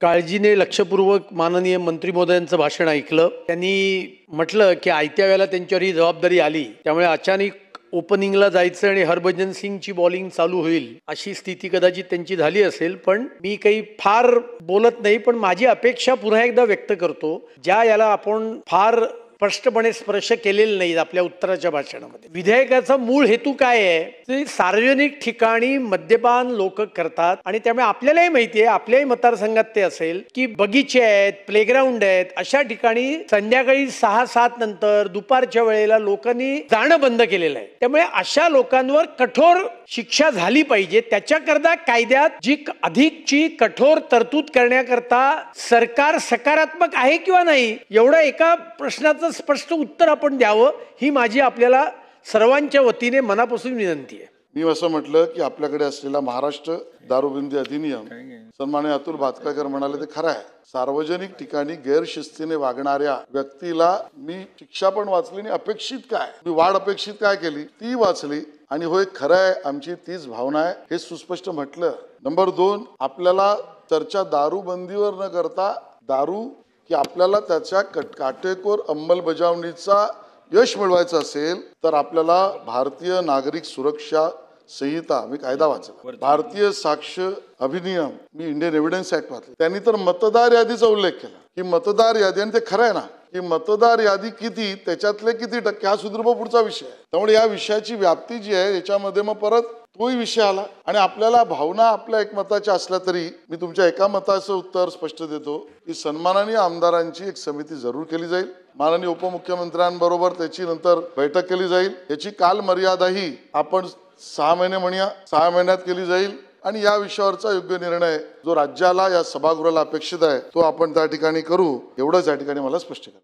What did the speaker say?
काळजीने लक्षपूर्वक माननीय मंत्री महोदयांचं भाषण ऐकलं। त्यांनी म्हटलं की आयत्या वेळेला त्यांच्यावर ही जबाबदारी आली, त्यामुळे अचानक ओपनिंगला जायचं आणि हरभजन सिंगची बॉलिंग चालू होईल अशी स्थिती कदाचित त्यांची झाली असेल। पण मी काही फार बोलत नाही, पण माझी अपेक्षा पुन्हा एकदा व्यक्त करतो, ज्या याला आपण फार स्पष्टपणे स्पर्श केलेला नाही आपल्या उत्तराच्या भाषणामध्ये। विधेयकाचा मूळ हेतू काय आहे? ते सार्वजनिक ठिकाणी मद्यपान लोक करतात आणि त्यामुळे आपल्यालाही माहिती आहे, आपल्याही मतदारसंघात ते असेल की बगीचे आहेत, प्लेग्राऊंड आहेत, अशा ठिकाणी संध्याकाळी 6-7 नंतर दुपारच्या वेळेला लोकांनी जाणं बंद केलेलं आहे। त्यामुळे अशा लोकांवर कठोर शिक्षा झाली पाहिजे। त्याच्याकरता कायद्यात जी अधिकची कठोर तरतूद करण्याकरता सरकार सकारात्मक आहे किंवा नाही, एवढा एका प्रश्नाचं स्पष्ट उत्तर आपण द्यावं, ही माझी आपल्याला सर्वांच्या वतीने मनापासून विनंती आहे। मी असं म्हटलं की आपल्याकडे असलेला महाराष्ट्र दारूबंदी अधिनियम, सन्माननीय अतुल भातखळकर म्हणाले ते खरं आहे। सार्वजनिक ठिकाणी गैरशिस्तीने वागणाऱ्या व्यक्तीला मी शिक्षा पण वाचली आणि अपेक्षित काय, मी वाढ अपेक्षित काय केली ती वाचली, आणि होय खरं आहे, आमची तीच भावना आहे हे सुस्पष्ट म्हटलं। नंबर 2, आपल्याला चर्चा दारूबंदीवर न करता दारू की आपल्याला त्याच्या काटेकोर अंमलबजावणीचा यश मिळवायचं असेल तर आपल्याला भारतीय नागरिक सुरक्षा संहिता, मी कायदा वाचला, भारतीय साक्ष अधिनियम, मी इंडियन एव्हिडन्स ऍक्ट वाचले, त्यांनी तर मतदार यादीचा उल्लेख केला की मतदार यादी, आणि ते खरं आहे ना की मतदार यादी किती, त्याच्यातले किती टक्के, हा सुदृढ पुढचा विषय आहे। त्यामुळे या विषयाची व्याप्ती जी आहे याच्यामध्ये मग परत तोही विषय आला, आणि आपल्याला भावना आपल्या एकमताच्या असल्या तरी मी तुमच्या एका मताचं उत्तर स्पष्ट देतो की सन्माननीय आमदारांची एक समिती जरूर केली जाईल, माननीय उपमुख्यमंत्र्यांबरोबर त्याची नंतर बैठक केली जाईल, याची काल मर्यादाही आपण 6 महिने म्हणूया, 6 महिन्यात केली जाईल, आणि या विषयावरचा योग्य निर्णय जो राज्याला या सभागृहाला अपेक्षित आहे तो आपण त्या ठिकाणी करू, एवढंच या ठिकाणी मला स्पष्ट करा।